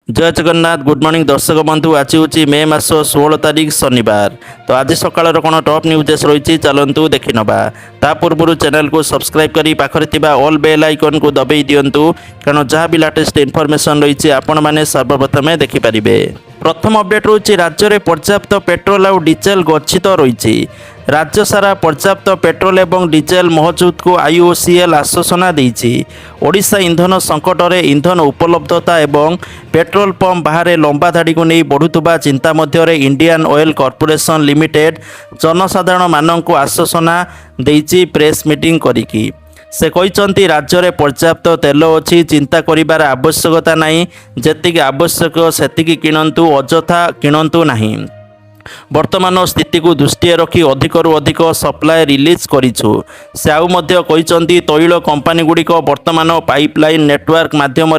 जय Jagannath good morning दर्शक बंधु आज हूँ मे मास 16 तारिख शनिवार। तो आज सकाल कौन टॉप न्यूज रही चलतु देखी नवा ता पूर्व चैनल को सब्सक्राइब करी पाखरे ऑल बेल आइकन को दबाई दिंतु कारण जहाँ भी लेटेस्ट इनफॉरमेशन रही आपण मैंने सर्वप्रथमे देखिपारे। प्रथम अपडेट रही राज्य में पर्याप्त पेट्रोल और डीजेल गच्छित रही। राज्य सारा पर्याप्त पेट्रोल एवं डीजेल महजूद को आईओसीएल आश्वासना देइछि। ओडिशा इंधन संकट में इंधन उपलब्धता एवं पेट्रोल पंप बाहर लंबा धाड़ी को नहीं बढ़ुवा चिंता मध्य इंडियन ऑयल कॉर्पोरेशन लिमिटेड जनसाधारण मानक आश्वासना देइछि प्रेस मीटिंग करिकी। से कहते राज्य में पर्याप्त तेल अच्छी चिंता करिबार आवश्यकता नहीं, जेतिकी आवश्यक सेतिकी किणंतु अजथा किणंतु नहीं। वर्तमान स्थिति को दृष्टि रखी अधिकरू अधिक सप्लाय रिलीज करिछु। से आउ मध्य कहते तैल कंपानी गुड़िक वर्तमान पाइपलाइन नेटवर्क माध्यम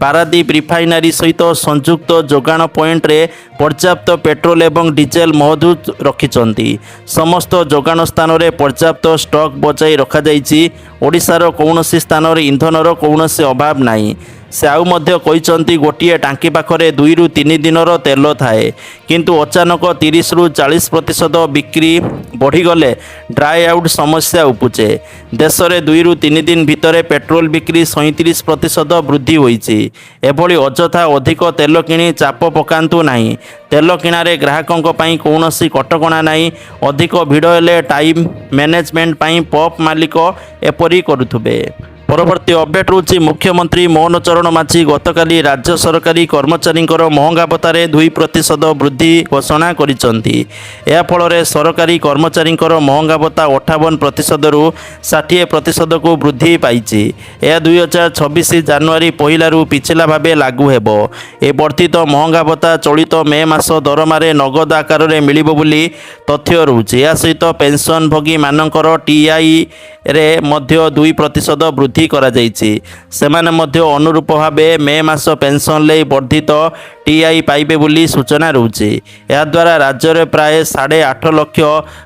पारादीप रिफाइनारी सहित संयुक्त जोगाण पॉइंट रे पर्याप्त पेट्रोल एवं डीजेल महजूद रखिछंती। समस्त जोगाण स्थान में पर्याप्त स्टॉक बचाई रखा जाइछि। ओडिशार कौनसी स्थान में इंधनर कौनसी अभाव नहीं। से आउ मध्य कहते गोटे टांकी पाखरे 2 ରୁ 3 दिनर तेल थाए, किंतु अचानक 30 ରୁ 40% बिक्री बढ़ीगले ड्राई आउट समस्या उपजे। देश में 2 ରୁ 3 दिन भितर पेट्रोल बिक्री 37% वृद्धि होइछि। एभली अजथा अधिक तेल किणी चाप पकांतु नहीं। तेल किणारे ग्राहकों पाई कौनसी कटकणा नहीं। अधिक भिड़ हेले टाइम मैनेजमेंट पाई पंप मालिक एपरी करुथुबे। परवर्ती अपडेट रही मुख्यमंत्री मोहन चरण माझी गतकाली राज्य सरकारी कर्मचारी महंगा भत्तारे 2% वृद्धि घोषणा करिसेंती। या फल सरकारी कर्मचारी महंगा भत्ता 58% रु 60% को वृद्धि पाइछि। यह 2026 जनवरी 1 रु पिछला भावे लागू हेबो। ए वर्धित महंगा भत्ता चलित मे मास दरमारे नगद आकार में मिलिबो बोली तथ्य रहुछि। या सहित पेंशन भोगी मानकर टीआई रे मध्य 2% वृद्धि करा जाइछि। सेमाने मध्य अनुरूप भावे मे मास पेंशन ले वर्धित टीआई पाइबे बोली सूचना रहुछि। या द्वारा राज्य में प्राय 8.5 लाख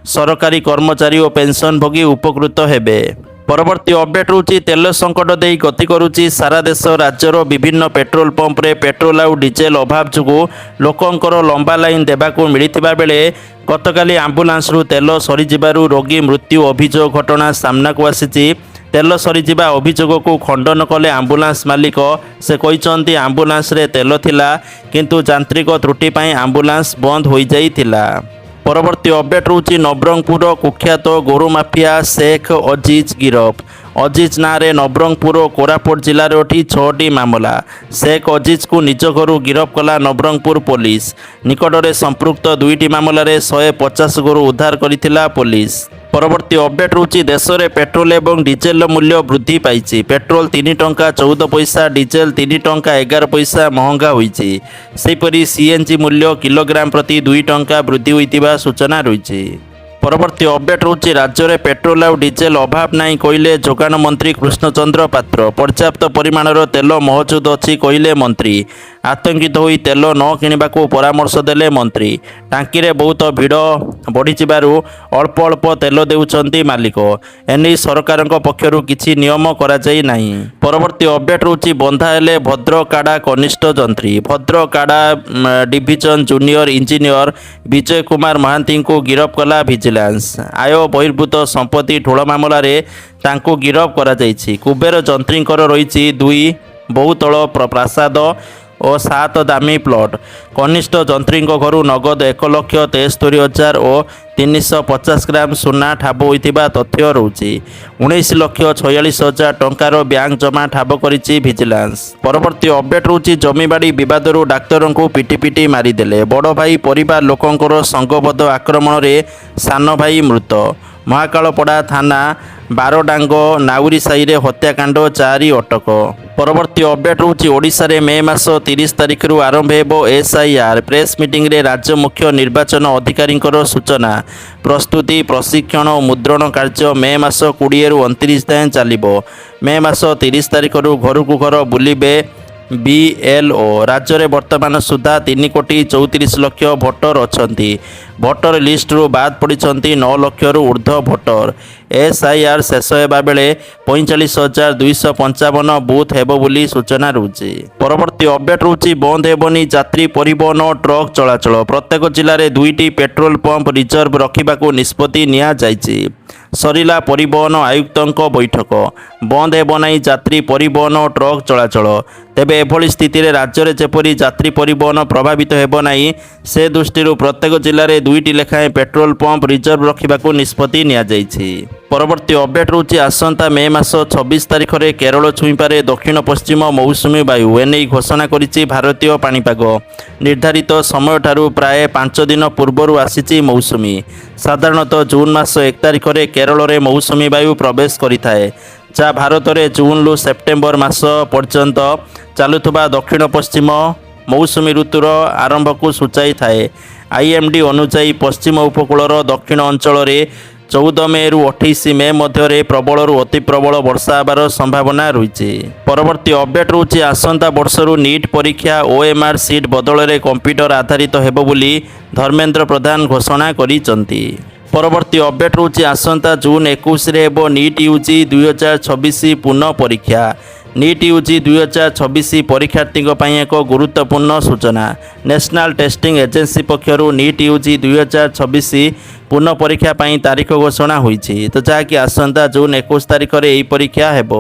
सरकारी कर्मचारी और पेंशन भोगी उपकृत हेबे। परवर्ती अपडेट रही तेल संकट दे गति करुच्ची सारा देश। राज्यर विभिन्न पेट्रोल पंप रे पेट्रोल और डीजेल अभाव जो लोकंकर लंबा लाइन देवाको मिलिथिबा बेले गतकाली आंबुलांस रु तेल सरीजिबारु रोगी मृत्यु अभियोग घटना सामना को आसीछि। तेल सरीजिबा अभियोग को खंडन कले आंबुलांस मालिक। से कहते आंबुलांस रे तेल थिला किंतु यांत्रिक त्रुटि पाई आंबुलांस बंद हो जाइथिला। परवर्ती अपडेट रही नवरंगपुर कुख्यात गोरु माफिया शेख अजीज गिरफ। अजीज नारे नवरंगपुर और कोरापुट जिले में 6टी मामला। शेख अजीज को निज घर गिरफ कला नवरंगपुर पुलिस। निकट में संपृक्त 2टी मामलें 150 गोरु उद्धार करिथिला पुलिस। परवर्ती अपडेट रही देश में पेट्रोल एवं डीजेल मूल्य वृद्धि पाई। पेट्रोल 3 टंका 14 पैसा, डीजेल 3 टंका 11 पैसा महंगा होइछि। सेहिपरि सीएनजी मूल्य किलोग्राम प्रति 2 टंका वृद्धि होइतिबा सूचना रही। परवर्ती अपडेट रही राज्य में पेट्रोल और डीजेल अभाव नहीं कहले जोगाण मंत्री कृष्णचंद्र पात्र। पर्याप्त परिमाणर तेल महजूद अच्छी कहले मंत्री। आतंकित होई तेल न किणवा को परामर्श देले मंत्री। टांकी रे बहुत भिड़ बढ़ी अल्प अल्प तेल देउछंती मालिक। एने सरकार पक्षरु किछि नियम करा जाई नाही। परवर्ती अपडेट रही बंधा हेले भद्रकाड़ा कनिष्ठ जंत्री। भद्रकाड़ा division junior engineer Vijay Kumar Mahanti को गिरफ कला विजिलेंस। आय बहिर्भूत संपत्ति ठोल मामला रे तांको गिरफ करा जाइछि। कुबेर जंत्रींकर रही 2 बहुतल प्रासाद और 7 दामी प्लट। कनिष्ठ जंत्री घर नगद 1,73,000 और 350 ग्राम सुना ठाब होइतिबा तथ्य रहुछि। 19,46,000 टंकार बैंक जमा ठाब करिछि विजिलेंस। परवर्ती अपडेट रहुछि जमीबाड़ी विवादरू डाक्तर को पिटी पिटी मारिदेले। बड़ भाई परिवार लोकंकर संगबद्ध आक्रमण रे सान भाई मृत। महाकालपड़ा थाना बारडांग नाउरी साई रे हत्याकांड 4 अटक। परवर्ती अपडेट रही ओडिशा रे मे मास 30 तारिख रु आरंभ हेबो एसआईआर। प्रेस मीटिंग रे राज्य मुख्य निर्वाचन अधिकारी सूचना। प्रस्तुति प्रशिक्षण और मुद्रण कार्य मे मास 20 रु 29 जाएं चलिबो। मे मास 30 तारिख रु घर को घर बुलिबे बीएलओ। राज्य में वर्तमान सुधा 3,34,00,000 भोटर अछंती। ଭୋଟର ଲିଷ୍ଟରୁ ବାଦ୍ ପଡ଼ିଛନ୍ତି 9 ଲକ୍ଷରୁ ଉର୍ଦ୍ଧ୍ୱ ଭୋଟର। SIR ଶେଷ ହେବା ବେଳେ 45,255 ବୁଥ୍ ହେବ ବୋଲି ସୂଚନା ରହୁଛି। ପରବର୍ତ୍ତୀ ଅପଡେଟ୍ ରହୁଛି ବନ୍ଦ ହେବନି ଯାତ୍ରୀ ପରିବହନ ଓ ଟ୍ରକ୍ ଚଳାଚଳ। ପ୍ରତ୍ୟେକ ଜିଲ୍ଲାରେ 2ଟି ପେଟ୍ରୋଲ ପମ୍ପ ରିଜର୍ଭ ରଖିବାକୁ ନିଷ୍ପତ୍ତି ନିଆଯାଇଛି। ସରିଲା ପରିବହନ ଆୟୁକ୍ତଙ୍କ ବୈଠକ। ବନ୍ଦ ହେବ ନାହିଁ ଯାତ୍ରୀ ପରିବହନ ଓ ଟ୍ରକ୍ ଚଳାଚଳ। ତେବେ ଏଭଳି ସ୍ଥିତିରେ ରାଜ୍ୟରେ ଯେପରି ଯାତ୍ରୀ ପରିବହନ ପ୍ରଭାବିତ ହେବ ନାହିଁ ସେ ଦୃଷ୍ଟିରୁ ପ୍ରତ୍ୟେକ ଜିଲ୍ଲାରେ 2ଟି ଲେଖାଏଁ ପେଟ୍ରୋଲ ପମ୍ପ ରିଜର୍ଭ ରଖିବାକୁ ନିଷ୍ପତ୍ତି ନିଆଯାଇଛି। ପରବର୍ତ୍ତୀ ଅପଡେଟ୍ ରହୁଛି ଆସନ୍ତା ମେ ମାସ 26 ତାରିଖରେ କେରଳ ଛୁଇଁପାରେ ଦକ୍ଷିଣ ପଶ୍ଚିମ ମୌସୁମୀ ବାୟୁ। ଏନେଇ ଘୋଷଣା କରିଛି ଭାରତୀୟ ପାଣିପାଗ। ନିର୍ଦ୍ଧାରିତ ସମୟଠାରୁ ପ୍ରାୟ 5 ଦିନ ପୂର୍ବରୁ ଆସିଛି ମୌସୁମୀ। ସାଧାରଣତଃ ଜୁନ୍ ମାସ 1 ତାରିଖରେ କେରଳରେ ମୌସୁମୀ ବାୟୁ ପ୍ରବେଶ କରିଥାଏ, ଯାହା ଭାରତରେ ଜୁନ୍ରୁ ସେପ୍ଟେମ୍ବର ମାସ ପର୍ଯ୍ୟନ୍ତ ଚାଲୁଥିବା ଦକ୍ଷିଣ ପଶ୍ଚିମ ମୌସୁମୀ ଋତୁର ଆରମ୍ଭକୁ ସୂଚାଇଥାଏ। IMD ଅନୁଯାୟୀ ପଶ୍ଚିମ ଉପକୂଳର ଦକ୍ଷିଣ ଅଞ୍ଚଳରେ 14 ମେରୁ 28 ମେ ମଧ୍ୟରେ ପ୍ରବଳରୁ ଅତି ପ୍ରବଳ ବର୍ଷା ହେବାର ସମ୍ଭାବନା ରହିଛି। ପରବର୍ତ୍ତୀ ଅପଡେଟ୍ ରହୁଛି ଆସନ୍ତା ବର୍ଷରୁ ନିଟ୍ ପରୀକ୍ଷା OMR ସିଟ୍ ବଦଳରେ କମ୍ପ୍ୟୁଟର ଆଧାରିତ ହେବ ବୋଲି ଧର୍ମେନ୍ଦ୍ର ପ୍ରଧାନ ଘୋଷଣା କରିଛନ୍ତି। ପରବର୍ତ୍ତୀ ଅପଡେଟ୍ ରହୁଛି ଆସନ୍ତା ଜୁନ୍ 21ରେ ହେବ ନିଟ୍ UG 2026 ପୁନଃ ପରୀକ୍ଷା। ନିଟ୍ UG 2026 ପରୀକ୍ଷାର୍ଥୀଙ୍କ ପାଇଁ ଏକ ଗୁରୁତ୍ୱପୂର୍ଣ୍ଣ ସୂଚନା। ନ୍ୟାସନାଲ୍ ଟେଷ୍ଟିଂ ଏଜେନ୍ସି ପକ୍ଷରୁ ନିଟ୍ UG 2026 ପୁନଃ ପରୀକ୍ଷା ପାଇଁ ତାରିଖ ଘୋଷଣା ହୋଇଛି, ତ ଯାହାକି ଆସନ୍ତା ଜୁନ୍ 21 ତାରିଖରେ ଏହି ପରୀକ୍ଷା ହେବ।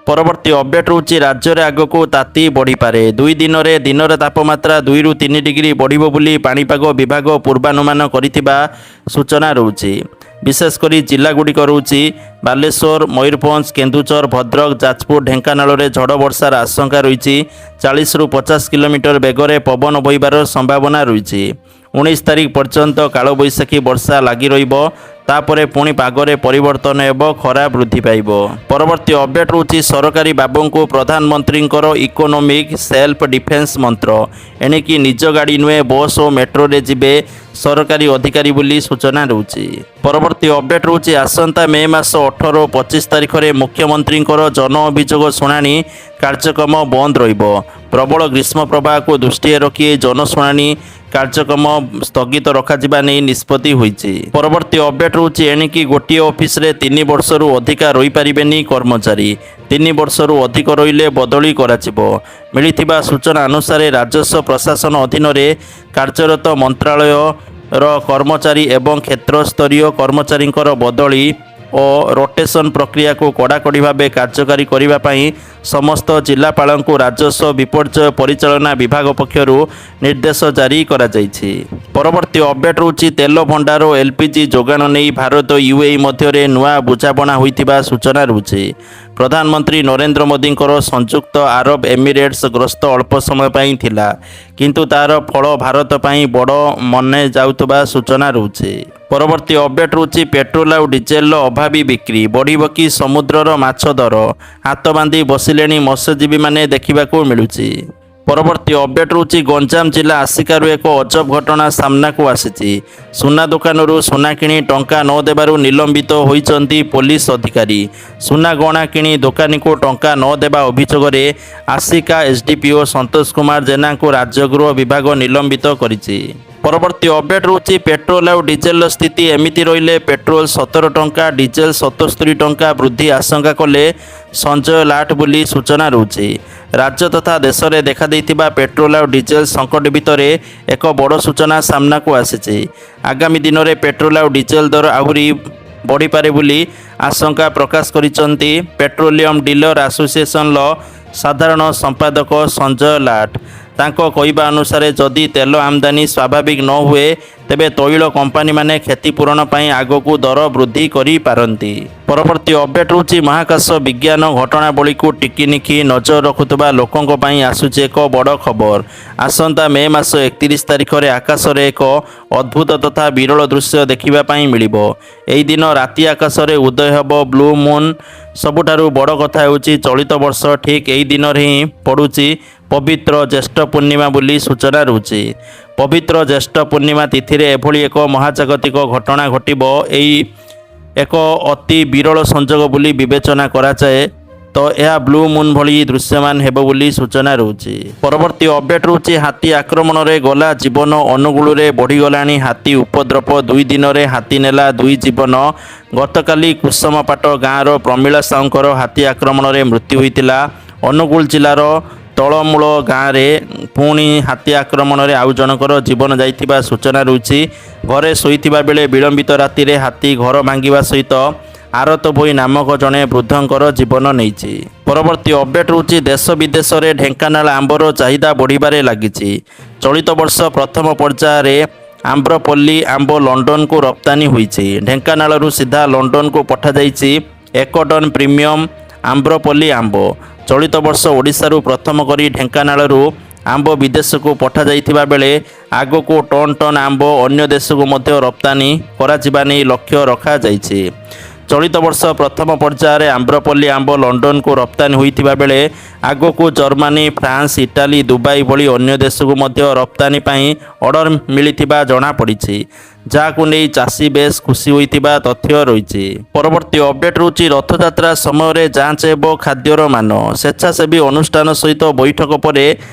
ପରବର୍ତ୍ତୀ ଅପଡେଟ୍ ରହୁଛି ରାଜ୍ୟରେ ଆଗକୁ ତାତି ବଢ଼ିପାରେ। 2 ଦିନରେ ଦିନର ତାପମାତ୍ରା 2ରୁ 3 ଡିଗ୍ରୀ ବଢ଼ିବ ବୋଲି ପାଣିପାଗ ବିଭାଗ ପୂର୍ବାନୁମାନ କରିଥିବା ସୂଚନା ରହୁଛି। ବିଶେଷ କରି ଜିଲ୍ଲାଗୁଡ଼ିକ ରହୁଛି ବାଲେଶ୍ୱର, ମୟୂରଭଞ୍ଜ, କେନ୍ଦୁଝର, ଭଦ୍ରକ, ଯାଜପୁର, ଢେଙ୍କାନାଳରେ ଝଡ଼ ବର୍ଷାର ଆଶଙ୍କା ରହିଛି। 40ରୁ 50 କିଲୋମିଟର ବେଗରେ ପବନ ବହିବାର ସମ୍ଭାବନା ରହିଛି। 19 ତାରିଖ ପର୍ଯ୍ୟନ୍ତ କାଳବୈଶାଖୀ ବର୍ଷା ଲାଗି ରହିବ। ତାପରେ ପୁଣି ପାଗରେ ପରିବର୍ତ୍ତନ ହେବ, ଖରା ବୃଦ୍ଧି ପାଇବ। ପରବର୍ତ୍ତୀ ଅପଡେଟ୍ ରହୁଛି ସରକାରୀ ବାବୁଙ୍କୁ ପ୍ରଧାନମନ୍ତ୍ରୀଙ୍କର ଇକୋନୋମିକ୍ ସେଲ୍ଫ ଡିଫେନ୍ସ ମନ୍ତ୍ର। ଏଣିକି ନିଜ ଗାଡ଼ି ନୁହେଁ ବସ୍ ଓ ମେଟ୍ରୋରେ ଯିବେ ସରକାରୀ ଅଧିକାରୀ ବୋଲି ସୂଚନା ରହୁଛି। ପରବର୍ତ୍ତୀ ଅପଡେଟ୍ ରହୁଛି ଆସନ୍ତା ମେ ମାସ 18 ଓ 25 ତାରିଖରେ ମୁଖ୍ୟମନ୍ତ୍ରୀଙ୍କର ଜନ ଅଭିଯୋଗ ଶୁଣାଣି କାର୍ଯ୍ୟକ୍ରମ ବନ୍ଦ ରହିବ। ପ୍ରବଳ ଗ୍ରୀଷ୍ମ ପ୍ରବାହକୁ ଦୃଷ୍ଟିରେ ରଖି ଏହି ଜନଶୁଣାଣି କାର୍ଯ୍ୟକ୍ରମ ସ୍ଥଗିତ ରଖାଯିବା ନେଇ ନିଷ୍ପତ୍ତି ହୋଇଛି। ପରବର୍ତ୍ତୀ ଅପଡେଟ୍ ରହୁଛି ଏଣିକି ଗୋଟିଏ ଅଫିସରେ 3 ବର୍ଷରୁ ଅଧିକା ରହିପାରିବେନି କର୍ମଚାରୀ। 3 ବର୍ଷରୁ ଅଧିକ ରହିଲେ ବଦଳି କରାଯିବ। ମିଳିଥିବା ସୂଚନା ଅନୁସାରେ ରାଜସ୍ୱ ପ୍ରଶାସନ ଅଧୀନରେ କାର୍ଯ୍ୟରତ ମନ୍ତ୍ରାଳୟର କର୍ମଚାରୀ ଏବଂ କ୍ଷେତ୍ରସ୍ତରୀୟ କର୍ମଚାରୀଙ୍କର ବଦଳି ଓ ରୋଟେସନ୍ ପ୍ରକ୍ରିୟାକୁ କଡ଼ାକଡ଼ି ଭାବେ କାର୍ଯ୍ୟକାରୀ କରିବା ପାଇଁ ସମସ୍ତ ଜିଲ୍ଲାପାଳଙ୍କୁ ରାଜସ୍ୱ ବିପର୍ଯ୍ୟୟ ପରିଚାଳନା ବିଭାଗ ପକ୍ଷରୁ ନିର୍ଦ୍ଦେଶ ଜାରି କରାଯାଇଛି। ପରବର୍ତ୍ତୀ ଅପଡେଟ୍ ରହୁଛି ତେଲ ଭଣ୍ଡାର ଓ LPG ଯୋଗାଣ ନେଇ ଭାରତ UAE ମଧ୍ୟରେ ନୂଆ ବୁଝାମଣା ହୋଇଥିବା ସୂଚନା ରହୁଛି। ପ୍ରଧାନମନ୍ତ୍ରୀ ନରେନ୍ଦ୍ର ମୋଦିଙ୍କର ସଂଯୁକ୍ତ ଆରବ ଏମିରେଟ୍ସ ଗସ୍ତ ଅଳ୍ପ ସମୟ ପାଇଁ ଥିଲା, କିନ୍ତୁ ତାର ଫଳ ଭାରତ ପାଇଁ ବଡ଼ ମନେ ଯାଉଥିବା ସୂଚନା ରହୁଛି। ପରବର୍ତ୍ତୀ ଅପଡେଟ୍ ରହୁଛି ପେଟ୍ରୋଲ ଆଉ ଡିଜେଲର ଅଭାବୀ ବିକ୍ରି। ବଢ଼ିବ କି ସମୁଦ୍ରର ମାଛ ଦର? ହାତ ବାନ୍ଧି ବସିଲେଣି ମତ୍ସ୍ୟଜୀବୀମାନେ ଦେଖିବାକୁ ମିଳୁଛି। ପରବର୍ତ୍ତୀ ଅପଡେଟ୍ ରହୁଛି ଗଞ୍ଜାମ ଜିଲ୍ଲା ଆସିକାରୁ ଏକ ଅଜବ ଘଟଣା ସାମ୍ନାକୁ ଆସିଛି। ସୁନା ଦୋକାନରୁ ସୁନା କିଣି ଟଙ୍କା ନ ଦେବାରୁ ନିଲମ୍ବିତ ହୋଇଛନ୍ତି ପୋଲିସ ଅଧିକାରୀ। ସୁନା ଗହଣା କିଣି ଦୋକାନୀକୁ ଟଙ୍କା ନ ଦେବା ଅଭିଯୋଗରେ ଆସିକା SDPO ସନ୍ତୋଷ କୁମାର ଜେନାଙ୍କୁ ରାଜଗୃହ ବିଭାଗ ନିଲମ୍ବିତ କରିଛି। ପରବର୍ତ୍ତୀ ଅପଡେଟ୍ ରହୁଛି ପେଟ୍ରୋଲ ଆଉ ଡିଜେଲର ସ୍ଥିତି ଏମିତି ରହିଲେ ପେଟ୍ରୋଲ 17 ଟଙ୍କା, ଡିଜେଲ 77 ଟଙ୍କା ବୃଦ୍ଧି ଆଶଙ୍କା କଲେ ସଞ୍ଜୟ ଲାଟ ବୋଲି ସୂଚନା ରହୁଛି। ରାଜ୍ୟ ତଥା ଦେଶରେ ଦେଖାଦେଇଥିବା ପେଟ୍ରୋଲ ଆଉ ଡିଜେଲ ସଙ୍କଟ ଭିତରେ ଏକ ବଡ଼ ସୂଚନା ସାମ୍ନାକୁ ଆସିଛି। ଆଗାମୀ ଦିନରେ ପେଟ୍ରୋଲ ଆଉ ଡିଜେଲ ଦର ଆହୁରି ବଢ଼ିପାରେ ବୋଲି ଆଶଙ୍କା ପ୍ରକାଶ କରିଛନ୍ତି ପେଟ୍ରୋଲିୟମ ଡିଲର ଆସୋସିଏସନର ସାଧାରଣ ସମ୍ପାଦକ ସଞ୍ଜୟ ଲାଟ। ତାଙ୍କ କହିବା ଅନୁସାରେ ଯଦି ତେଲ ଆମଦାନୀ ସ୍ୱାଭାବିକ ନ ହୁଏ ତେବେ ତୈଳ କମ୍ପାନୀମାନେ କ୍ଷତିପୂରଣ ପାଇଁ ଆଗକୁ ଦର ବୃଦ୍ଧି କରିପାରନ୍ତି। ପରବର୍ତ୍ତୀ ଅପଡେଟ୍ ରହୁଛି ମହାକାଶ ବିଜ୍ଞାନ ଘଟଣାବଳୀକୁ ଟିକିନିଖି ନଜର ରଖୁଥିବା ଲୋକଙ୍କ ପାଇଁ ଆସୁଛି ଏକ ବଡ଼ ଖବର। ଆସନ୍ତା ମେ ମାସ 31 ତାରିଖରେ ଆକାଶରେ ଏକ ଅଦ୍ଭୁତ ତଥା ବିରଳ ଦୃଶ୍ୟ ଦେଖିବା ପାଇଁ ମିଳିବ। ଏହି ଦିନ ରାତି ଆକାଶରେ ଉଦୟ ହେବ ବ୍ଲୁ ମୁନ୍। ସବୁଠାରୁ ବଡ଼ କଥା ହେଉଛି ଚଳିତ ବର୍ଷ ଠିକ୍ ଏହି ଦିନରେ ହିଁ ପଡ଼ୁଛି ପବିତ୍ର ଜ୍ୟେଷ୍ଠ ପୂର୍ଣ୍ଣିମା ବୋଲି ସୂଚନା ରହୁଛି। ପବିତ୍ର ଜ୍ୟେଷ୍ଠ ପୂର୍ଣ୍ଣିମା ତିଥିରେ ଏଭଳି ଏକ ମହାଜାଗତିକ ଘଟଣା ଘଟିବ, ଏହି ଏକ ଅତି ବିରଳ ସଂଯୋଗ ବୋଲି ବିବେଚନା କରାଯାଏ। ତ ତ ଏହା ବ୍ଲୁ ମୁନ୍ ଭଳି ଦୃଶ୍ୟମାନ ହେବ ବୋଲି ସୂଚନା ରହୁଛି। ପରବର୍ତ୍ତୀ ଅପଡେଟ୍ ରହୁଛି ହାତୀ ଆକ୍ରମଣରେ ଗଲା ଜୀବନ, ଅନୁଗୁଳରେ ବଢ଼ିଗଲାଣି ହାତୀ ଉପଦ୍ରବ, 2 ଦିନରେ ହାତୀ ନେଲା 2 ଜୀବନ। ଗତକାଲି କୁସୁମପାଟ ଗାଁର ପ୍ରମିଳା ସାହୁଙ୍କର ହାତୀ ଆକ୍ରମଣରେ ମୃତ୍ୟୁ ହୋଇଥିଲା। ଅନୁଗୁଳ ଜିଲ୍ଲାର ତଳମୂଳ ଗାଁରେ ପୁଣି ହାତୀ ଆକ୍ରମଣରେ ଆଉ ଜଣଙ୍କର ଜୀବନ ଯାଇଥିବା ସୂଚନା ରହିଛି। ଘରେ ଶୋଇଥିବା ବେଳେ ବିଳମ୍ବିତ ରାତିରେ ହାତୀ ଘର ଭାଙ୍ଗିବା ସହିତ ଆରତ ଭୋଇ ନାମକ ଜଣେ ବୃଦ୍ଧଙ୍କର ଜୀବନ ନେଇଛି। ପରବର୍ତ୍ତୀ ଅପଡେଟ୍ ରହୁଛି ଦେଶ ବିଦେଶରେ ଢେଙ୍କାନାଳ ଆମ୍ବର ଚାହିଦା ବଢ଼ିବାରେ ଲାଗିଛି। ଚଳିତ ବର୍ଷ ପ୍ରଥମ ପର୍ଯ୍ୟାୟରେ ଆମ୍ରପଲ୍ଲୀ ଆମ୍ବ ଲଣ୍ଡନକୁ ରପ୍ତାନି ହୋଇଛି। ଢେଙ୍କାନାଳରୁ ସିଧା ଲଣ୍ଡନକୁ ପଠାଯାଇଛି 1 ଟନ୍ ପ୍ରିମିୟମ୍ ଆମ୍ରପଲ୍ଲୀ ଆମ୍ବ। ଚଳିତ ବର୍ଷ ଓଡ଼ିଶାରୁ ପ୍ରଥମ କରି ଢେଙ୍କାନାଳରୁ ଆମ୍ବ ବିଦେଶକୁ ପଠାଯାଇଥିବା ବେଳେ ଆଗକୁ ଟନ୍ ଟନ୍ ଆମ୍ବ ଅନ୍ୟ ଦେଶକୁ ମଧ୍ୟ ରପ୍ତାନି କରାଯିବା ନେଇ ଲକ୍ଷ୍ୟ ରଖାଯାଇଛି। ଚଳିତ ବର୍ଷ ପ୍ରଥମ ପର୍ଯ୍ୟାୟରେ ଆମ୍ରପଲ୍ଲୀ ଆମ୍ବ ଲଣ୍ଡନକୁ ରପ୍ତାନି ହୋଇଥିବା ବେଳେ ଆଗକୁ ଜର୍ମାନୀ, ଫ୍ରାନ୍ସ, ଇଟାଲୀ, ଦୁବାଇ ଭଳି ଅନ୍ୟ ଦେଶକୁ ମଧ୍ୟ ରପ୍ତାନି ପାଇଁ ଅର୍ଡ଼ର ମିଳିଥିବା ଜଣାପଡ଼ିଛି, ଯାହାକୁ ନେଇ ଚାଷୀ ବେଶ୍ ଖୁସି ହୋଇଥିବା ତଥ୍ୟ ରହିଛି। ପରବର୍ତ୍ତୀ ଅପଡେଟ୍ ରହୁଛି ରଥଯାତ୍ରା ସମୟରେ ଯାଞ୍ଚ ହେବ ଖାଦ୍ୟର ମାନ, ସ୍ୱେଚ୍ଛାସେବୀ ଅନୁଷ୍ଠାନ ସହିତ ବୈଠକ ପରେ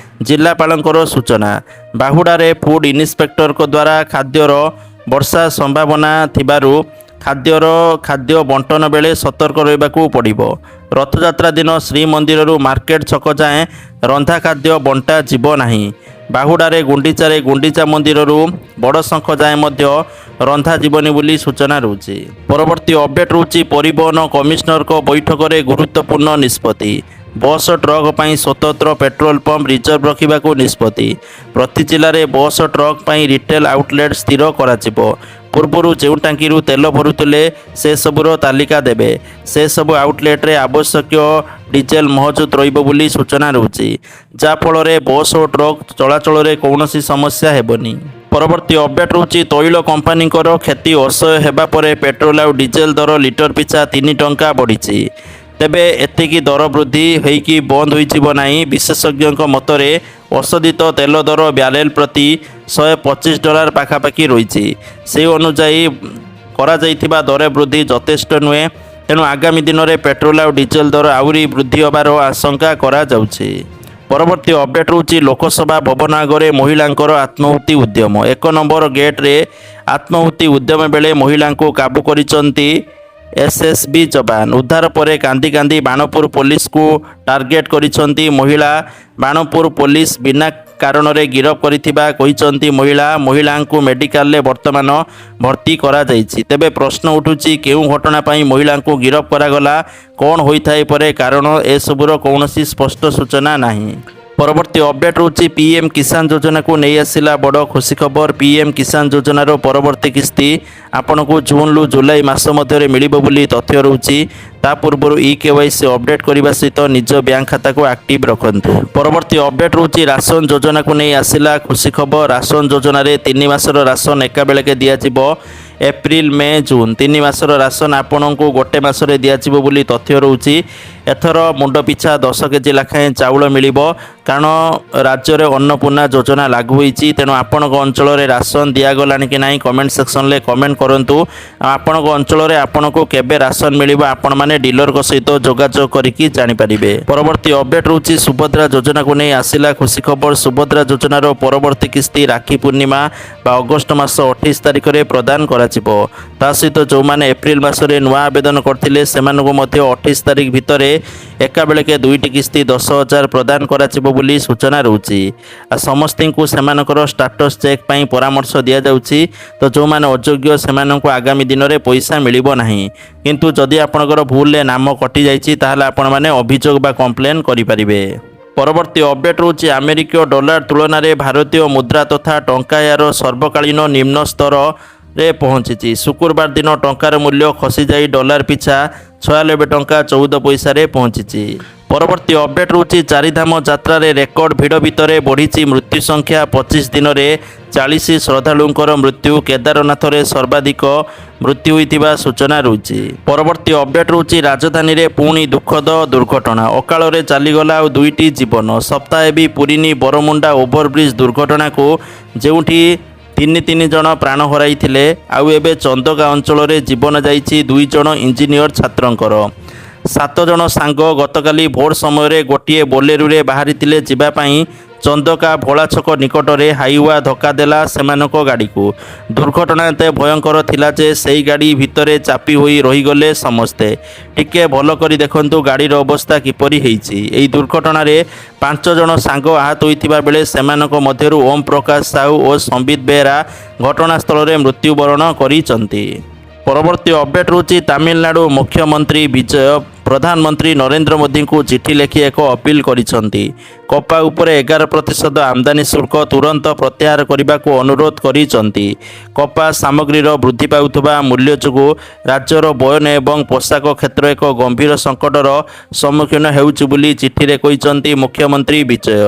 ଜିଲ୍ଲାପାଳଙ୍କର ସୂଚନା। ବାହୁଡ଼ାରେ ଫୁଡ୍ ଇନ୍ସପେକ୍ଟରଙ୍କ ଦ୍ୱାରା ଖାଦ୍ୟର ବର୍ଷା ସମ୍ଭାବନା ଥିବାରୁ ଖାଦ୍ୟ ବଣ୍ଟନ ବେଳେ ସତର୍କ ରହିବାକୁ ପଡ଼ିବ। ରଥଯାତ୍ରା ଦିନ ଶ୍ରୀମନ୍ଦିରରୁ ମାର୍କେଟ ଛକ ଯାଏଁ ରନ୍ଧା ଖାଦ୍ୟ ବଣ୍ଟା ଯିବ ନାହିଁ। ବାହୁଡ଼ାରେ ଗୁଣ୍ଡିଚାରେ ଗୁଣ୍ଡିଚା ମନ୍ଦିରରୁ ବଡ଼ଶଙ୍ଖ ଯାଏଁ ମଧ୍ୟ ରନ୍ଧା ଯିବନି ବୋଲି ସୂଚନା ରହୁଛି। ପରବର୍ତ୍ତୀ ଅପଡେଟ୍ ରହୁଛି ପରିବହନ କମିଶନରଙ୍କ ବୈଠକରେ ଗୁରୁତ୍ୱପୂର୍ଣ୍ଣ ନିଷ୍ପତ୍ତି। ବସ୍ ଟ୍ରକ୍ ପାଇଁ ସ୍ୱତନ୍ତ୍ର ପେଟ୍ରୋଲ ପମ୍ପ ରିଜର୍ଭ ରଖିବାକୁ ନିଷ୍ପତ୍ତି। ପ୍ରତି ଜିଲ୍ଲାରେ ବସ୍ ଟ୍ରକ୍ ପାଇଁ ରିଟେଲ୍ ଆଉଟଲେଟ୍ ସ୍ଥିର କରାଯିବ। ପୂର୍ବରୁ ଯେଉଁ ଟାଙ୍କିରୁ ତେଲ ଭରୁଥିଲେ ସେସବୁର ତାଲିକା ଦେବେ। ସେସବୁ ଆଉଟଲେଟ୍ରେ ଆବଶ୍ୟକୀୟ ଡିଜେଲ ମହଜୁଦ ରହିବ ବୋଲି ସୂଚନା ରହୁଛି, ଯାହାଫଳରେ ବସ୍ ଓ ଟ୍ରକ୍ ଚଳାଚଳରେ କୌଣସି ସମସ୍ୟା ହେବନି। ପରବର୍ତ୍ତୀ ଅପଡେଟ୍ ରହୁଛି ତୈଳ କମ୍ପାନୀଙ୍କର କ୍ଷତି ଅସହ୍ୟ ହେବା ପରେ ପେଟ୍ରୋଲ ଆଉ ଡିଜେଲ ଦର ଲିଟର ପିଛା 3 ଟଙ୍କା ବଢ଼ିଛି। ତେବେ ଏତିକି ଦର ବୃଦ୍ଧି ହୋଇକି ବନ୍ଦ ହୋଇଯିବ ନାହିଁ। ବିଶେଷଜ୍ଞଙ୍କ ମତରେ ଅଶୋଧିତ ତେଲ ଦର ବ୍ୟାରେଲ ପ୍ରତି $125 ପାଖାପାଖି ରହିଛି। ସେହି ଅନୁଯାୟୀ କରାଯାଇଥିବା ଦର ବୃଦ୍ଧି ଯଥେଷ୍ଟ ନୁହେଁ। ତେଣୁ ଆଗାମୀ ଦିନରେ ପେଟ୍ରୋଲ ଆଉ ଡିଜେଲ ଦର ଆହୁରି ବୃଦ୍ଧି ହେବାର ଆଶଙ୍କା କରାଯାଉଛି। ପରବର୍ତ୍ତୀ ଅପଡେଟ୍ ରହୁଛି ଲୋକସଭା ଭବନ ଆଗରେ ମହିଳାଙ୍କର ଆତ୍ମାହୁତି ଉଦ୍ୟମ। 1 ନମ୍ବର ଗେଟ୍ରେ ଆତ୍ମାହୁତି ଉଦ୍ୟମ ବେଳେ ମହିଳାଙ୍କୁ କାବୁ କରିଛନ୍ତି ଏସ୍ଏସ୍ବି ଯବାନ। ଉଦ୍ଧାର ପରେ କାନ୍ଦି କାନ୍ଦି ବାଣପୁର ପୋଲିସକୁ ଟାର୍ଗେଟ କରିଛନ୍ତି ମହିଳା। ବାଣପୁର ପୋଲିସ ବିନା କାରଣରେ ଗିରଫ କରିଥିବା କହିଛନ୍ତି ମହିଳାଙ୍କୁ ମେଡିକାଲରେ ବର୍ତ୍ତମାନ ଭର୍ତ୍ତି କରାଯାଇଛି। ତେବେ ପ୍ରଶ୍ନ ଉଠୁଛି କେଉଁ ଘଟଣା ପାଇଁ ମହିଳାଙ୍କୁ ଗିରଫ କରାଗଲା, କ'ଣ ହୋଇଥାଇପାରେ କାରଣ, ଏସବୁର କୌଣସି ସ୍ପଷ୍ଟ ସୂଚନା ନାହିଁ। ପରବର୍ତ୍ତୀ ଅପଡେଟ୍ ରହୁଛି ପିଏମ୍ କିଷାନ ଯୋଜନାକୁ ନେଇ ଆସିଲା ବଡ଼ ଖୁସି ଖବର। ପିଏମ୍ କିଷାନ ଯୋଜନାର ପରବର୍ତ୍ତୀ କିସ୍ତି ଆପଣଙ୍କୁ ଜୁନରୁ ଜୁଲାଇ ମାସ ମଧ୍ୟରେ ମିଳିବ ବୋଲି ତଥ୍ୟ ରହୁଛି। ତା ପୂର୍ବରୁ KYC ଅପଡେଟ୍ କରିବା ସହିତ ନିଜ ବ୍ୟାଙ୍କ ଖାତାକୁ ଆକ୍ଟିଭ ରଖନ୍ତୁ। ପରବର୍ତ୍ତୀ ଅପଡେଟ୍ ରହୁଛି ରାସନ ଯୋଜନାକୁ ନେଇ ଆସିଲା ଖୁସି ଖବର। ରାସନ ଯୋଜନାରେ 3 ମାସର ରାସନ ଏକାବେଳକେ ଦିଆଯିବ। ଏପ୍ରିଲ, ମେ, ଜୁନ 3 ମାସର ରାସନ ଆପଣଙ୍କୁ ଗୋଟେ ମାସରେ ଦିଆଯିବ ବୋଲି ତଥ୍ୟ ରହୁଛି। ଏଥର ମୁଣ୍ଡ ପିଛା 10 କେଜି ଲେଖାଏଁ ଚାଉଳ ମିଳିବ, କାରଣ ରାଜ୍ୟରେ ଅନ୍ନପୂର୍ଣ୍ଣା ଯୋଜନା ଲାଗୁ ହୋଇଛି। ତେଣୁ ଆପଣଙ୍କ ଅଞ୍ଚଳରେ ରାସନ ଦିଆଗଲାଣି କି ନାହିଁ କମେଣ୍ଟ ସେକ୍ସନରେ କମେଣ୍ଟ କରନ୍ତୁ। ଆପଣଙ୍କ ଅଞ୍ଚଳରେ ଆପଣଙ୍କୁ କେବେ ରାସନ ମିଳିବ ଆପଣମାନେ ଡିଲରଙ୍କ ସହିତ ଯୋଗାଯୋଗ କରିକି ଜାଣିପାରିବେ। ପରବର୍ତ୍ତୀ ଅପଡେଟ୍ ରହୁଛି ସୁଭଦ୍ରା ଯୋଜନାକୁ ନେଇ ଆସିଲା ଖୁସି ଖବର। ସୁଭଦ୍ରା ଯୋଜନାର ପରବର୍ତ୍ତୀ କିସ୍ତି ରାକ୍ଷୀ ପୂର୍ଣ୍ଣିମା ବା ଅଗଷ୍ଟ ମାସ 28 ତାରିଖରେ ପ୍ରଦାନ କରାଯିବ। ତା ସହିତ ଯେଉଁମାନେ ଏପ୍ରିଲ ମାସରେ ନୂଆ ଆବେଦନ କରିଥିଲେ ସେମାନଙ୍କୁ ମଧ୍ୟ 28 ତାରିଖ ଭିତରେ ଏକାବେଳକେ 2ଟି କିସ୍ତି 10,000 ପ୍ରଦାନ କରାଯିବ ବୋଲି ସୂଚନା ରହୁଛି। ଆଉ ସମସ୍ତଙ୍କୁ ସେମାନଙ୍କର ଷ୍ଟାଟସ୍ ଚେକ୍ ପାଇଁ ପରାମର୍ଶ ଦିଆଯାଉଛି। ତ ଯେଉଁମାନେ ଅଯୋଗ୍ୟ ସେମାନଙ୍କୁ ଆଗାମୀ ଦିନରେ ପଇସା ମିଳିବ ନାହିଁ। କିନ୍ତୁ ଯଦି ଆପଣଙ୍କର ଭୁଲରେ ନାମ କଟିଯାଇଛି ତାହେଲେ ଆପଣମାନେ ଅଭିଯୋଗ ବା କମ୍ପ୍ଲେନ୍ କରିପାରିବେ। ପରବର୍ତ୍ତୀ ଅପଡେଟ୍ ରହୁଛି ଆମେରିକୀୟ ଡଲାର ତୁଳନାରେ ଭାରତୀୟ ମୁଦ୍ରା ତଥା ଟଙ୍କା ଏହାର ସର୍ବକାଳୀନ ନିମ୍ନ ସ୍ତରରେ ପହଞ୍ଚିଛି। ଶୁକ୍ରବାର ଦିନ ଟଙ୍କାର ମୂଲ୍ୟ ଖସିଯାଇ ଡଲାର ପିଛା 96 ଟଙ୍କା 14 ପଇସାରେ ପହଞ୍ଚିଛି। ପରବର୍ତ୍ତୀ ଅପଡେଟ୍ ରହୁଛି ଚାରିଧାମ ଯାତ୍ରାରେ ରେକର୍ଡ ଭିଡ଼ ଭିତରେ ବଢ଼ିଛି ମୃତ୍ୟୁ ସଂଖ୍ୟା। 25 ଦିନରେ 40 ଶ୍ରଦ୍ଧାଳୁଙ୍କର ମୃତ୍ୟୁ। କେଦାରନାଥରେ ସର୍ବାଧିକ ମୃତ୍ୟୁ ହୋଇଥିବା ସୂଚନା ରହିଛି। ପରବର୍ତ୍ତୀ ଅପଡେଟ୍ ରହୁଛି ରାଜଧାନୀରେ ପୁଣି ଦୁଃଖଦ ଦୁର୍ଘଟଣା। ଅକାଳରେ ଚାଲିଗଲା ଆଉ 2ଟି ଜୀବନ। ସପ୍ତାହେ ବି ପୁରିନି ବରମୁଣ୍ଡା ଓଭରବ୍ରିଜ୍ ଦୁର୍ଘଟଣାକୁ, ଯେଉଁଠି 3 ଜଣ ପ୍ରାଣ ହରାଇଥିଲେ। ଆଉ ଏବେ ଚନ୍ଦକା ଅଞ୍ଚଳରେ ଜୀବନ ଯାଇଛି 2 ଜଣ ଇଞ୍ଜିନିୟର ଛାତ୍ରଙ୍କର। 7 ଜଣ ସାଙ୍ଗ ଗତକାଲି ଭୋର ସମୟରେ ଗୋଟିଏ ବୋଲେରୋରେ ବାହାରିଥିଲେ ଯିବା ପାଇଁ ଚନ୍ଦକା ଭୋଳା ଛକ ନିକଟରେ ହାଇୱା ଧକ୍କା ଦେଲା ସେମାନଙ୍କ ଗାଡ଼ିକୁ। ଦୁର୍ଘଟଣା ଏତେ ଭୟଙ୍କର ଥିଲା ଯେ ସେହି ଗାଡ଼ି ଭିତରେ ଚାପି ହୋଇ ରହିଗଲେ ସମସ୍ତେ। ଟିକେ ଭଲ କରି ଦେଖନ୍ତୁ ଗାଡ଼ିର ଅବସ୍ଥା କିପରି ହେଇଛି। ଏହି ଦୁର୍ଘଟଣାରେ 5 ଜଣ ସାଙ୍ଗ ଆହତ ହୋଇଥିବା ବେଳେ ସେମାନଙ୍କ ମଧ୍ୟରୁ ଓମ୍ ପ୍ରକାଶ ସାହୁ ଓ ସମ୍ବିତ ବେହେରା ଘଟଣାସ୍ଥଳରେ ମୃତ୍ୟୁବରଣ କରିଛନ୍ତି। ପରବର୍ତ୍ତୀ ଅପଡେଟ୍ ହେଉଛି ତାମିଲନାଡୁ ମୁଖ୍ୟମନ୍ତ୍ରୀ ବିଜୟ ପ୍ରଧାନମନ୍ତ୍ରୀ ନରେନ୍ଦ୍ର ମୋଦିଙ୍କୁ ଚିଠି ଲେଖି ଏକ ଅପିଲ କରିଛନ୍ତି। କପା ଉପରେ 11% ଆମଦାନୀ ଶୁଳ୍କ ତୁରନ୍ତ ପ୍ରତ୍ୟାହାର କରିବାକୁ ଅନୁରୋଧ କରିଛନ୍ତି। କପା ସାମଗ୍ରୀର ବୃଦ୍ଧି ପାଉଥିବା ମୂଲ୍ୟ ଯୋଗୁଁ ରାଜ୍ୟର ବୟନ ଏବଂ ପୋଷାକ କ୍ଷେତ୍ର ଏକ ଗମ୍ଭୀର ସଂକଟର ସମ୍ମୁଖୀନ ହେଉଛି ବୋଲି ଚିଠିରେ କହିଛନ୍ତି ମୁଖ୍ୟମନ୍ତ୍ରୀ ବିଜୟ।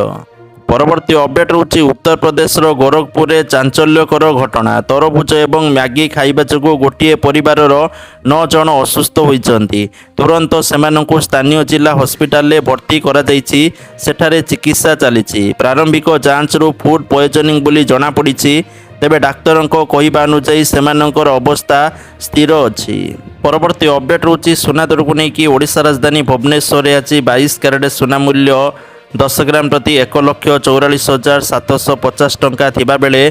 ପରବର୍ତ୍ତୀ ଅପଡେଟ୍ ହେଉଛି ଉତ୍ତରପ୍ରଦେଶର ଗୋରଖପୁରରେ ଚାଞ୍ଚଲ୍ୟକର ଘଟଣା। ତରଭୁଜ ଏବଂ ମ୍ୟାଗି ଖାଇବା ଯୋଗୁଁ ଗୋଟିଏ ପରିବାରର 9 ଜଣ ଅସୁସ୍ଥ ହୋଇଛନ୍ତି। ତୁରନ୍ତ ସେମାନଙ୍କୁ ସ୍ଥାନୀୟ ଜିଲ୍ଲା ହସ୍ପିଟାଲରେ ଭର୍ତ୍ତି କରାଯାଇଛି। ସେଠାରେ ଚିକିତ୍ସା ଚାଲିଛି। ପ୍ରାରମ୍ଭିକ ଯାଞ୍ଚରୁ ଫୁଡ୍ ପଏଜନିଂ ବୋଲି ଜଣାପଡ଼ିଛି। ତେବେ ଡାକ୍ତରଙ୍କ କହିବା ଅନୁଯାୟୀ ସେମାନଙ୍କର ଅବସ୍ଥା ସ୍ଥିର ଅଛି। ପରବର୍ତ୍ତୀ ଅପଡେଟ୍ ହେଉଛି ସୁନା ଦରକୁ ନେଇକି ଓଡ଼ିଶା ରାଜଧାନୀ ଭୁବନେଶ୍ୱରରେ ଆଜି 22 କ୍ୟାରେଟ୍ ସୁନା ମୂଲ୍ୟ 10 ଗ୍ରାମ ପ୍ରତି 1,44,750 ଟଙ୍କା ଥିବାବେଳେ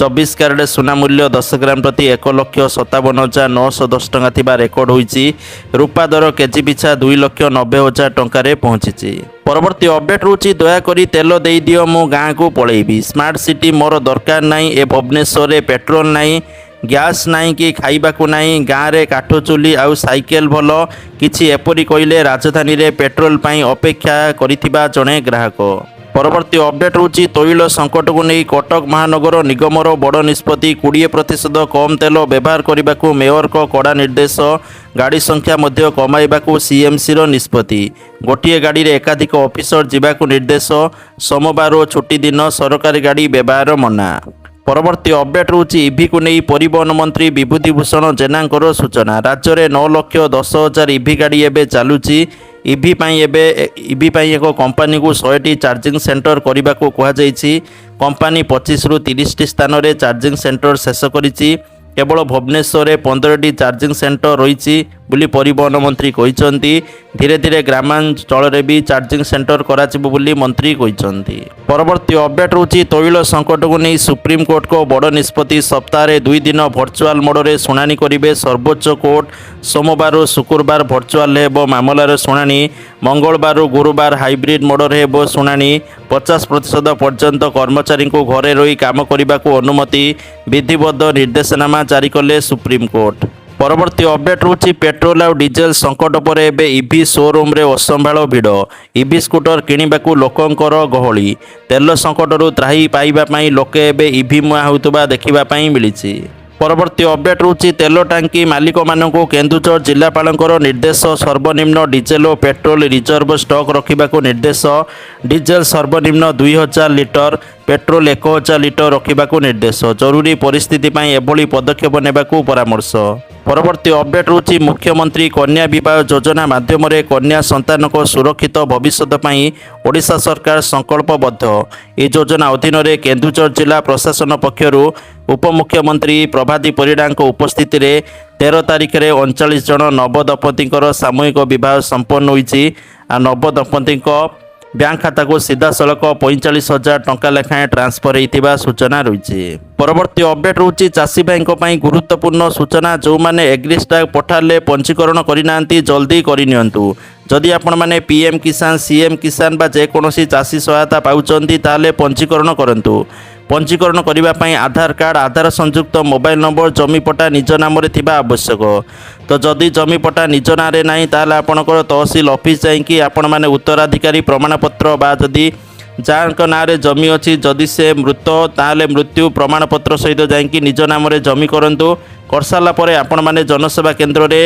24 କ୍ୟାରେଟ୍ ସୁନା ମୂଲ୍ୟ 10 ଗ୍ରାମ ପ୍ରତି 1,57,910 ଟଙ୍କା ଥିବା ରେକର୍ଡ ହୋଇଛି। ରୂପା ଦର କେଜି ପିଛା 2,90,000 ଟଙ୍କାରେ ପହଞ୍ଚିଛି। ପରବର୍ତ୍ତୀ ଅପଡେଟ୍ ହେଉଛି ଦୟାକରି ତେଲ ଦେଇଦିଅ ମୁଁ ଗାଁକୁ ପଳେଇବି। ସ୍ମାର୍ଟ ସିଟି ମୋର ଦରକାର ନାହିଁ। ଏ ଭୁବନେଶ୍ୱରରେ ପେଟ୍ରୋଲ ନାହିଁ, ଗ୍ୟାସ୍ ନାହିଁ କି ଖାଇବାକୁ ନାହିଁ। ଗାଁରେ କାଠ ଚୁଲି ଆଉ ସାଇକେଲ ଭଲ କିଛି ଏପରି କହିଲେ ରାଜଧାନୀରେ ପେଟ୍ରୋଲ ପାଇଁ ଅପେକ୍ଷା କରିଥିବା ଜଣେ ଗ୍ରାହକ। ପରବର୍ତ୍ତୀ ଅପଡେଟ୍ ହେଉଛି ତୈଳ ସଙ୍କଟକୁ ନେଇ କଟକ ମହାନଗର ନିଗମର ବଡ଼ ନିଷ୍ପତ୍ତି। 20% କମ୍ ତେଲ ବ୍ୟବହାର କରିବାକୁ ମେୟରଙ୍କ କଡ଼ା ନିର୍ଦ୍ଦେଶ। ଗାଡ଼ି ସଂଖ୍ୟା ମଧ୍ୟ କମାଇବାକୁ ସିଏମ୍ସିର ନିଷ୍ପତ୍ତି। ଗୋଟିଏ ଗାଡ଼ିରେ ଏକାଧିକ ଅଫିସର ଯିବାକୁ ନିର୍ଦ୍ଦେଶ। ସୋମବାର ଓ ଛୁଟି ଦିନ ସରକାରୀ ଗାଡ଼ି ବ୍ୟବହାର ମନା। ପରବର୍ତ୍ତୀ ଅପଡେଟ୍ ହେଉଛି ଇଭିକୁ ନେଇ ପରିବହନ ମନ୍ତ୍ରୀ ବିଭୂତି ଭୂଷଣ ଜେନାଙ୍କର ସୂଚନା। ରାଜ୍ୟରେ 9,10,000 ଇଭି ଗାଡ଼ି ଏବେ ଚାଲୁଛି। ଇଭି ପାଇଁ ଏକ କମ୍ପାନୀକୁ 100ଟି ଚାର୍ଜିଂ ସେଣ୍ଟର କରିବାକୁ କୁହାଯାଇଛି। କମ୍ପାନୀ 25ରୁ 30ଟି ସ୍ଥାନରେ ଚାର୍ଜିଂ ସେଣ୍ଟର ଶେଷ କରିଛି। କେବଳ ଭୁବନେଶ୍ୱରରେ 15ଟି ଚାର୍ଜିଂ ସେଣ୍ଟର ରହିଛି ବୋଲି ପରିବହନ ମନ୍ତ୍ରୀ କହିଛନ୍ତି। ଧୀରେ ଧୀରେ ଗ୍ରାମାଞ୍ଚଳରେ ବି ଚାର୍ଜିଂ ସେଣ୍ଟର କରାଯିବ ବୋଲି ମନ୍ତ୍ରୀ କହିଛନ୍ତି। ପରବର୍ତ୍ତୀ ଅପଡେଟ୍ ହେଉଛି ତୈଳ ସଙ୍କଟକୁ ନେଇ ସୁପ୍ରିମକୋର୍ଟଙ୍କ ବଡ଼ ନିଷ୍ପତ୍ତି। ସପ୍ତାହରେ 2 ଦିନ ଭର୍ଚୁଆଲ ମୋଡ଼ରେ ଶୁଣାଣି କରିବେ ସର୍ବୋଚ୍ଚ କୋର୍ଟ। ସୋମବାର ଓ ଶୁକ୍ରବାର ଭର୍ଚୁଆଲ ହେବ ମାମଲାର ଶୁଣାଣି। ମଙ୍ଗଳବାର ଓ ଗୁରୁବାର ହାଇବ୍ରିଡ୍ ମୋଡ଼ରେ ହେବ ଶୁଣାଣି। 50% ପର୍ଯ୍ୟନ୍ତ କର୍ମଚାରୀଙ୍କୁ ଘରେ ରହି କାମ କରିବାକୁ ଅନୁମତି। ବିଧିବଦ୍ଧ ନିର୍ଦ୍ଦେଶନାମା ଜାରି କଲେ ସୁପ୍ରିମକୋର୍ଟ। ପରବର୍ତ୍ତୀ ଅପଡେଟ୍ ହେଉଛି ପେଟ୍ରୋଲ ଆଉ ଡିଜେଲ ସଙ୍କଟ ପରେ ଏବେ ଇଭି ଶୋରୁମ୍ରେ ଅସମ୍ଭାଳ ଭିଡ଼। ଇଭି ସ୍କୁଟର କିଣିବାକୁ ଲୋକଙ୍କର ଗହଳି। ତେଲ ସଙ୍କଟରୁ ତ୍ରାହି ପାଇବା ପାଇଁ ଲୋକେ ଏବେ ଇଭି ମୁହାଁ ହେଉଥିବା ଦେଖିବା ପାଇଁ ମିଳିଛି। ପରବର୍ତ୍ତୀ ଅପଡେଟ୍ ହେଉଛି ତେଲ ଟାଙ୍କି ମାଲିକମାନଙ୍କୁ କେନ୍ଦୁଝର ଜିଲ୍ଲାପାଳଙ୍କର ନିର୍ଦ୍ଦେଶ। ସର୍ବନିମ୍ନ ଡିଜେଲ ଓ ପେଟ୍ରୋଲ ରିଜର୍ଭ ଷ୍ଟକ୍ ରଖିବାକୁ ନିର୍ଦ୍ଦେଶ। ଡିଜେଲ ସର୍ବନିମ୍ନ 2,000 ଲିଟର, ପେଟ୍ରୋଲ 1,000 ଲିଟର ରଖିବାକୁ ନିର୍ଦ୍ଦେଶ। ଜରୁରୀ ପରିସ୍ଥିତି ପାଇଁ ଏଭଳି ପଦକ୍ଷେପ ନେବାକୁ ପରାମର୍ଶ। ପରବର୍ତ୍ତୀ ଅପଡେଟ୍ ହେଉଛି ମୁଖ୍ୟମନ୍ତ୍ରୀ କନ୍ୟା ବିବାହ ଯୋଜନା ମାଧ୍ୟମରେ କନ୍ୟା ସନ୍ତାନଙ୍କ ସୁରକ୍ଷିତ ଭବିଷ୍ୟତ ପାଇଁ ଓଡ଼ିଶା ସରକାର ସଂକଳ୍ପବଦ୍ଧ। ଏହି ଯୋଜନା ଅଧୀନରେ କେନ୍ଦୁଝର ଜିଲ୍ଲା ପ୍ରଶାସନ ପକ୍ଷରୁ ଉପମୁଖ୍ୟମନ୍ତ୍ରୀ ପ୍ରଭାତୀ ପରିଡ଼ାଙ୍କ ଉପସ୍ଥିତିରେ 13 ତାରିଖରେ 39 ଜଣ ନବଦମ୍ପତିଙ୍କର ସାମୂହିକ ବିବାହ ସମ୍ପନ୍ନ ହୋଇଛି। ଆଉ ନବଦମ୍ପତିଙ୍କ ବ୍ୟାଙ୍କ ଖାତାକୁ ସିଧାସଳଖ 45,000 ଟଙ୍କା ଲେଖାଏଁ ଟ୍ରାନ୍ସଫର ହୋଇଥିବା ସୂଚନା ରହିଛି। ପରବର୍ତ୍ତୀ ଅପଡେଟ୍ ହେଉଛି ଚାଷୀ ଭାଇଙ୍କ ପାଇଁ ଗୁରୁତ୍ୱପୂର୍ଣ୍ଣ ସୂଚନା। ଯେଉଁମାନେ ଏଗ୍ରିଷ୍ଟାକ୍ ପୋର୍ଟାଲରେ ପଞ୍ଜୀକରଣ କରିନାହାନ୍ତି ଜଲ୍ଦି କରିନିଅନ୍ତୁ। ଯଦି ଆପଣମାନେ PM କିଷାନ, CM କିଷାନ ବା ଯେକୌଣସି ଚାଷୀ ସହାୟତା ପାଉଛନ୍ତି ତାହେଲେ ପଞ୍ଜୀକରଣ କରନ୍ତୁ। ପଞ୍ଜୀକରଣ କରିବା ପାଇଁ ଆଧାର କାର୍ଡ଼, ଆଧାର ସଂଯୁକ୍ତ ମୋବାଇଲ ନମ୍ବର, ଜମିପଟା ନିଜ ନାମରେ ଥିବା ଆବଶ୍ୟକ। ତ ଯଦି ଜମିପଟା ନିଜ ନାଁରେ ନାହିଁ ତାହେଲେ ଆପଣଙ୍କର ତହସିଲ ଅଫିସ ଯାଇକି ଆପଣମାନେ ଉତ୍ତରାଧିକାରୀ ପ୍ରମାଣପତ୍ର ବା ଯଦି ଯାହାଙ୍କ ନାଁରେ ଜମି ଅଛି ଯଦି ସେ ମୃତ ତାହେଲେ ମୃତ୍ୟୁ ପ୍ରମାଣପତ୍ର ସହିତ ଯାଇକି ନିଜ ନାମରେ ଜମି କରନ୍ତୁ। କରିସାରିଲା ପରେ ଆପଣମାନେ ଜନସେବା କେନ୍ଦ୍ରରେ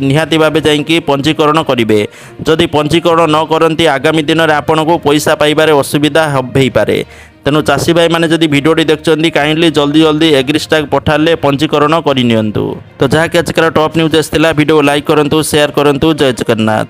ନିହାତି ଭାବେ ଯାଇକି ପଞ୍ଜୀକରଣ କରିବେ। ଯଦି ପଞ୍ଜୀକରଣ ନ କରନ୍ତି ଆଗାମୀ ଦିନରେ ଆପଣଙ୍କୁ ପଇସା ପାଇବାରେ ଅସୁବିଧା ହୋଇପାରେ। ତେଣୁ ଚାଷୀ ଭାଇମାନେ ଯଦି ଭିଡ଼ିଓଟି ଦେଖୁଛନ୍ତି କାଇଣ୍ଡଲି ଜଲ୍ଦି ଏଗ୍ରିଷ୍ଟାକ୍ ପୋର୍ଟାଲରେ ପଞ୍ଜୀକରଣ କରିନିଅନ୍ତୁ। ତ ଯାହାକି ଆଜିକାର ଟପ୍ ନ୍ୟୁଜ୍ ଆସିଥିଲା। ଭିଡ଼ିଓ ଲାଇକ୍ କରନ୍ତୁ, ସେୟାର କରନ୍ତୁ। ଜୟ ଜଗନ୍ନାଥ।